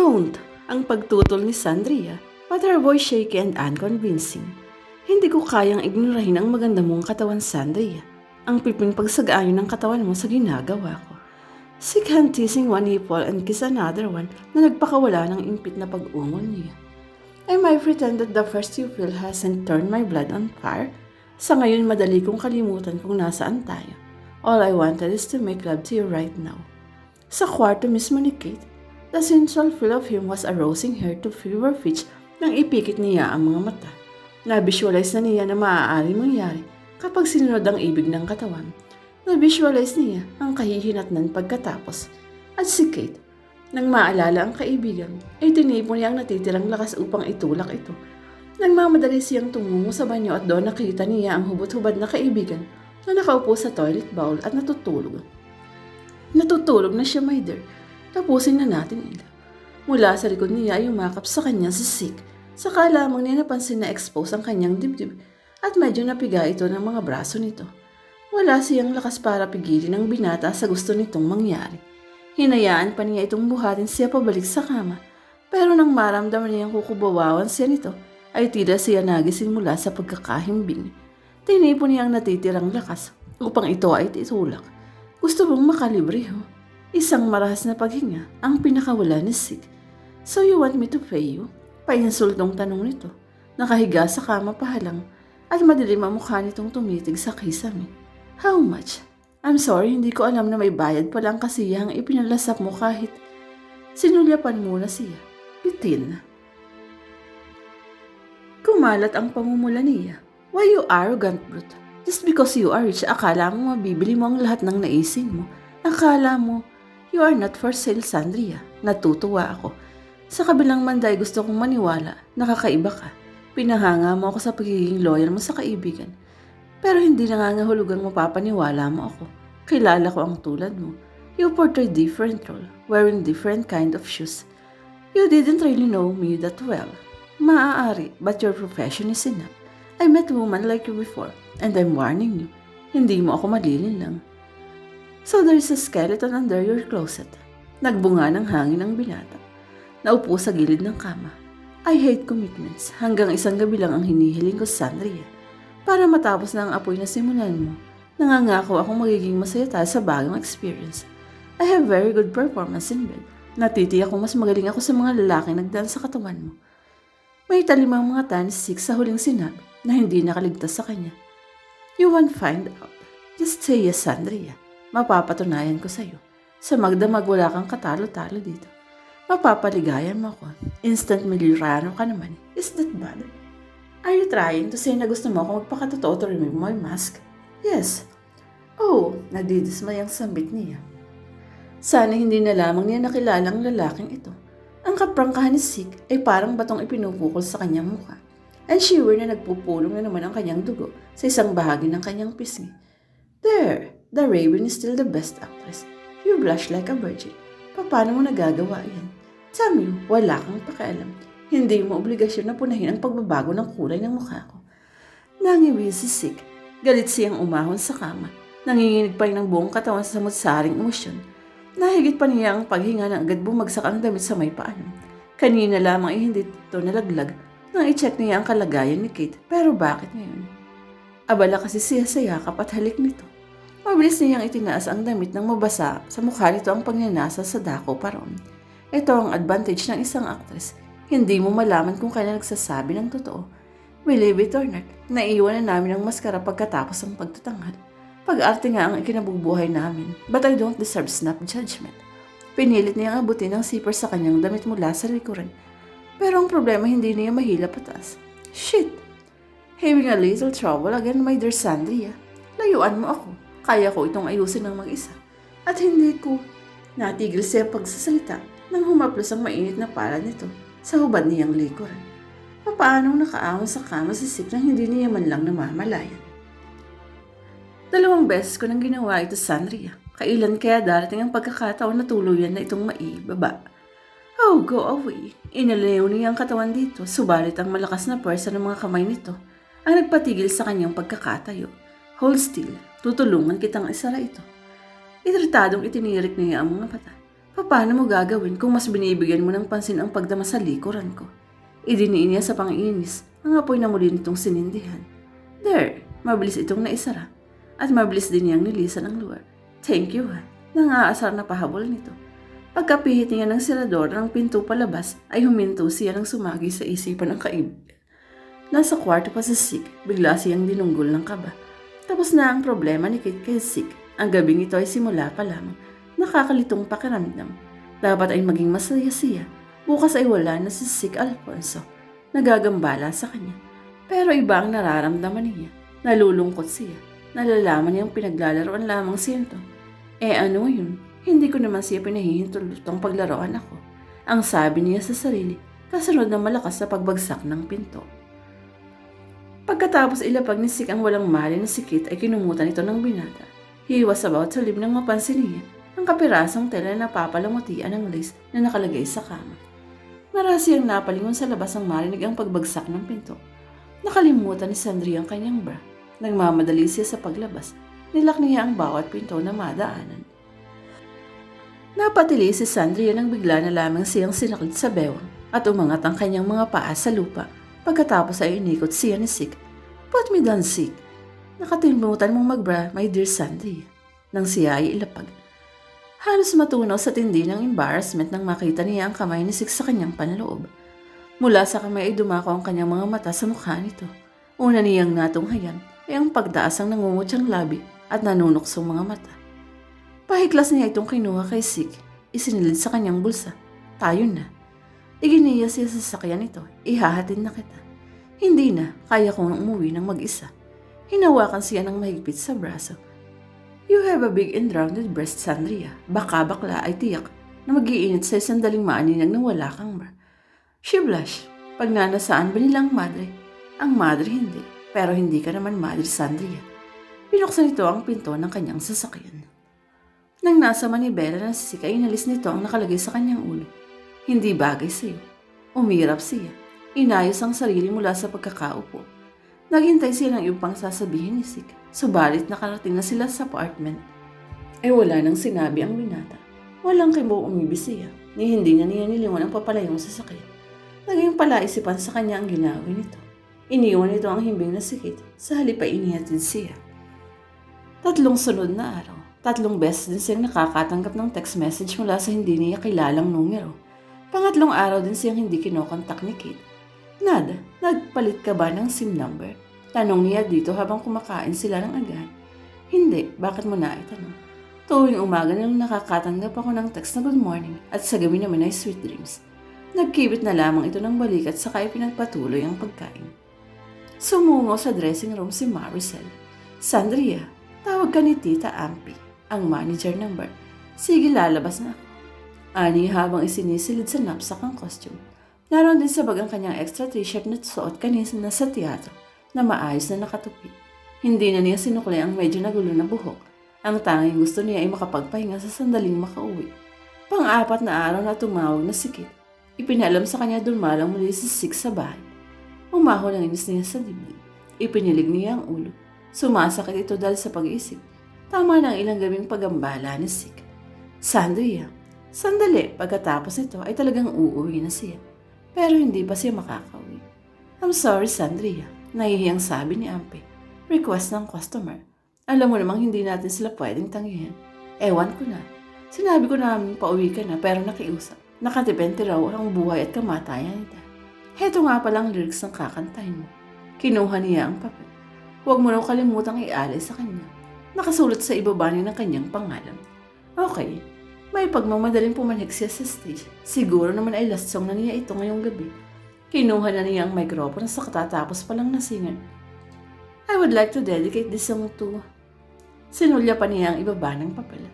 Don't! Ang pagtutol ni Sandria, but her voice shaky and unconvincing. Hindi ko kayang ignorahin ang maganda mong katawan, Sandria. Ang piping pagsag-ayon ng katawan mo sa ginagawa ko. Sick hand teasing one nipple and kiss another one na nagpakawala ng impit na pag-ungol niya. Am I pretend that the first you feel hasn't turned my blood on fire? Sa ngayon madali kong kalimutan kung nasaan tayo. All I wanted is to make love to you right now. Sa kwarto mismo ni Kate, the sensual feel of him was arousing her to fever pitch nang ipikit niya ang mga mata. Na-visualize na niya na maaari mangyari kapag sinunod ang ibig ng katawan. Na-visualize niya ang kahihinatnan pagkatapos. At si Kate, nang maalala ang kaibigan, ay tinipon niya ang natitirang lakas upang itulak ito. Nang mamadali siyang tumungo sa banyo at doon nakita niya ang hubot-hubad na kaibigan na nakaupo sa toilet bowl at natutulog. Natutulog na siya, my dear. Tapusin na natin ito. Mula sa likod niya ay umakap sa kanya si Sick. Saka lamang niya napansin na expose ang kanyang dibdib at medyo napiga ito ng mga braso nito. Wala siyang lakas para pigilin ang binata sa gusto nitong mangyari. Hinayaan pa niya itong buhatin siya pabalik sa kama. Pero nang maramdaman niyang kukubawawan siya nito, ay tila siya nagising mula sa pagkakahimbing. Tinipon niya ang natitirang lakas upang ito ay titulak. Gusto mong makalibre ho? Isang marahas na paghinga ang pinakawala ni Sick. So you want me to pay you? Painsultong tanong nito. Nakahiga sa kama pahalang at madilim ang mukha nitong tumitig sa kisame. How much? I'm sorry, hindi ko alam na may bayad pa lang kasi ang ipinalasap mo kahit sinulyapan muna siya. Bitin. Kumalat ang pamumula niya. Why you arrogant brute? Just because you are rich, akala mo mabibili mo ang lahat ng naising mo. Akala mo, you are not for sale, Sandria. Natutuwa ako. Sa kabilang manday gusto kong maniwala, nakakaiba ka. Pinahanga mo ako sa pagiging loyal mo sa kaibigan. Pero hindi nangangahulugang mapapaniwala mo ako. Kilala ko ang tulad mo. You portray different role, wearing different kind of shoes. You didn't really know me that well. Maaari, but your profession is enough. I met a woman like you before, and I'm warning you. Hindi mo ako malilinlang. So there is a skeleton under your closet. Nagbunga ng hangin ang binata. Naupo sa gilid ng kama. I hate commitments. Hanggang isang gabi lang ang hinihiling ko, Sandria. Para matapos na ang apoy na simulan mo, nangangako akong magiging masaya tayo sa bagong experience. I have very good performance in bed. Natitiyak kong mas magaling ako sa mga lalaking nagdaan sa katawan mo. May talimang mga tanis sa huling sinabi na hindi nakaligtas sa kanya. You won't find out. Just say yes, Sandria. Mapapatunayan ko sa'yo. Sa magdamag wala kang katalo-talo dito. Mapapaligayan mo ako. Instant milyonaryo ka naman. Is that bad? Are you trying to say na gusto mo akong magpakatotoo to remove my mask? Yes. Oh, nadidismay ang sambit niya. Sana hindi na lamang niya nakilala ang lalaking ito. Ang kaprangkahan ni Sick ay parang batong ipinupukol sa kanyang mukha. And shiver na nagpupulong na naman ang kanyang dugo sa isang bahagi ng kanyang pisngi. There, the Raven is still the best actress. You blush like a virgin. Paano mo nagagawa yan? Tell me, wala kang pakialam. Hindi mo obligasyon na punahin ang pagbabago ng kulay ng mukha ko. Nangiwi si Sick. Galit siyang umahon sa kama. Nanginginig pa rin ng buong katawan sa samot-saring emosyon. Nahigit pa niya ang paghinga na agad bumagsak ang damit sa may paanan. Kanina lamang ay hindi ito nalaglag nang i-check niya ang kalagayan ni Kate. Pero bakit ngayon? Abala kasi siya sa yakap at halik nito. Mabilis niyang itinaas ang damit nang mabasa sa mukha nito ang pagnanasa sa dako paron. Ito ang advantage ng isang actress. Hindi mo malaman kung kailan nagsasabi ng totoo. Believe it or not, naiwan na namin ang maskara pagkatapos ng pagtatanghal. Pag-arte nga ang ikinabubuhay namin, but I don't deserve snap judgment. Pinilit niyang abutin ang zipper sa kanyang damit mula sa likuran. Pero ang problema hindi niya mahila pataas. Shit! Having a little trouble again, my dear Sandria. Layuan mo ako. Kaya ko itong ayusin ng mag-isa. At hindi ko natigil siya pagsasalita nang humaplos ang mainit na palad nito sa hubad niyang likuran. Paano nakaahon sa kama si Sick nang hindi niya man lang namamalayan? 2 beses ko nang ginawa ito, Sandria. Kailan kaya darating ang pagkakataon na tuluyan na itong maibaba? Oh, go away. Inalayo niya ang katawan dito, subalit ang malakas na pwersa ng mga kamay nito ang nagpatigil sa kanyang pagkakatayo. Hold still, tutulungan kitang isara ito. Itritadong itinirik niya ang mga mata. Paano mo gagawin kung mas binibigyan mo ng pansin ang pagdama sa likuran ko? Idiniin niya sa pangiinis ang apoy na muli nitong sinindihan. There, mabilis itong naisara at mabilis din niyang nilisan ang lugar. Thank you ha, nangaasar na pahabol nito. Pagkapihit niya ng sirador ng pinto palabas ay huminto siya ng sumagi sa isipan ng kaibig. Nasa kwarto pa si Sik, bigla siyang dinunggol ng kaba. Tapos na ang problema ni Kit kay Sik. Ang gabing ito ay simula pa lamang. Nakakalitong pakiramdam. Dapat ay maging masaya siya. Bukas ay wala na si Sik Alfonso. Nagagambala sa kanya. Pero iba ang nararamdaman niya. Nalulungkot siya. Nalalaman niyang pinaglalaroan lamang siya ito. Ano yun? Hindi ko naman siya pinahihintulutang paglaruan ako. Ang sabi niya sa sarili, kasunod na malakas sa pagbagsak ng pinto. Pagkatapos ilapag ni Sik ang walang mali na si Kit ay kinumutan ito ng binata. He was about to leave nang mapansin niya ang kapirasong tela na napapalamutian ng lace na nakalagay sa kama. Marasi ang napalingon sa labas ang marinig ang pagbagsak ng pinto. Nakalimutan ni Sandria ang kanyang bra. Nagmamadali siya sa paglabas. Nilak niya ang bawat pinto na madaanan. Napatili si Sandria nang bigla na lamang siyang sinaklit sa bewang at umangat ang kanyang mga paa sa lupa. Pagkatapos ay inikot siya ni Sik. Put me down, Sik. Nakatilimutan mong magbra, my dear Sandria. Nang siya ay ilapag. Halos matunaw sa tindi ng embarrassment nang makita niya ang kamay ni Sik sa kanyang panloob. Mula sa kamay ay dumako ang kanyang mga mata sa mukha nito. Una niyang natunghayan ay ang pagtaas ang nangungutyang labi at nanunuksong mga mata. Pahiklas niya itong kinuha kay Sik. Isinilid sa kanyang bulsa. Tayo na. Iginiya siya sa sasakyan ito. Ihahatid na kita. Hindi na, kaya kong umuwi ng mag-isa. Hinawakan siya ng mahigpit sa braso. You have a big and rounded breast, Sandria. Baka bakla ay tiyak na mag-iinit sa sandaling maaninag nang wala kang bra. She blushed. Pagnanasaan ba nilang madre? Ang madre hindi. Pero hindi ka naman madre, Sandria. Pinuksan nito ang pinto ng kanyang sasakyan. Nang nasa manibela na si Sik ay inalis nito ang nakalagay sa kanyang ulo. Hindi bagay sa iyo. Umirap siya. Inayos ang sarili mula sa pagkakaupo. Naghintay siya ng ibang sasabihin ni Sik. Subalit nakarating na sila sa apartment. Wala nang sinabi ang binata. Walang kibo umibis siya. Hindi niya nilingon ang papalayong sasakyan. Naging palaisipan sa kanya ang ginawin nito. Iniwan nito ang himbing na sikit. Sa halip ay inihatid siya. 3 sunod na araw. 3 beses din siyang nakakatanggap ng text message mula sa hindi niya kilalang numero. Pangatlong araw din siyang hindi kinokontak ni Kate. Nada, nagpalit ka ba ng SIM number? Tanong niya dito habang kumakain sila ng agahan. Hindi, bakit mo na itanong? Tuwing umaga nang nakakatanggap ako ng text na good morning at sa gabi naman ay sweet dreams. Nagkibit na lamang ito ng balikat saka ay pinagpatuloy ang pagkain. Sumungo sa dressing room si Maricel. Sandria, tawag ka ni Tita Ampi, ang manager ng bar. Sige, lalabas na ako. Ani habang isinisilid sa knapsack ang costume. Naroon din sa bag ang kanyang extra t-shirt na suot kanina sa teatro na maayos na nakatupi. Hindi na niya sinukli ang medyo nagulo na buhok. Ang tanging gusto niya ay makapagpahinga sa sandaling makauwi. Pang-4 na araw na tumawag na si Kit. Ipinalam sa kanya dumalang muli si Sik sa bahay. Umahon ang inis niya sa dibdib. Ipinilig niya ang ulo. Sumasakit ito dahil sa pag-iisip. Tama na ang ilang gabing pagambala ni Sik. Sandria, sandali, pagkatapos nito ay talagang uuwi na siya. Pero hindi pa siya makakauwi. I'm sorry, Sandria, nahihiyang sabi ni Ampe. Request ng customer. Alam mo namang hindi natin sila pwedeng tanggihan. Ewan ko na. Sinabi ko namin pauwi ka na pero nakiusap. Nakadepende raw ang buhay at kamatayan nito. Heto nga palang lyrics ng kakantahin mo. Kinuha niya ang papel. Huwag mo raw kalimutang ialay sa kanya. Nakasulat sa ibaba niya ng kanyang pangalan. Okay. May pagmamadaling pumanhik siya sa stage. Siguro naman ay last song na niya ito ngayong gabi. Kinuha na niya ang microphone sa katatapos pa lang na singer. I would like to dedicate this song to... Sinulya pa niya ang ibaba ng papel.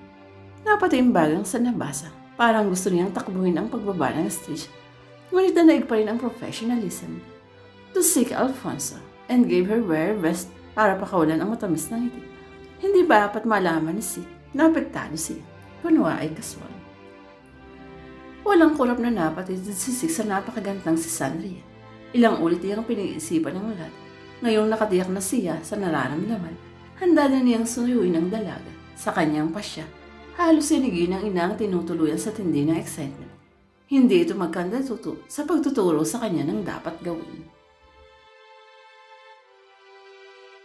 Napatimbagang sa nabasa. Parang gusto niyang takbuhin ang pagbaba ng stage. Ngunit naig pa rin ang professionalism. To Sik Alfonso and gave her very best para pakawalan ang matamis ng ngiti. Hindi ba dapat malaman ni Sik na apektado siya? Kunwa ay kaswal. Walang kurap na napatid si Sik sa napakagantang si Sandria. Ilang ulit niyang pinag-iisipan ng lahat. Ngayong nakatiyak na siya sa nararamdaman, handa na niyang suyuin ang dalaga sa kanyang pasya. Halos sinigi ng ina ang tinutuluyan sa tindi ng excitement. Hindi ito magkandatuto sa pagtuturo sa kanya ng dapat gawin.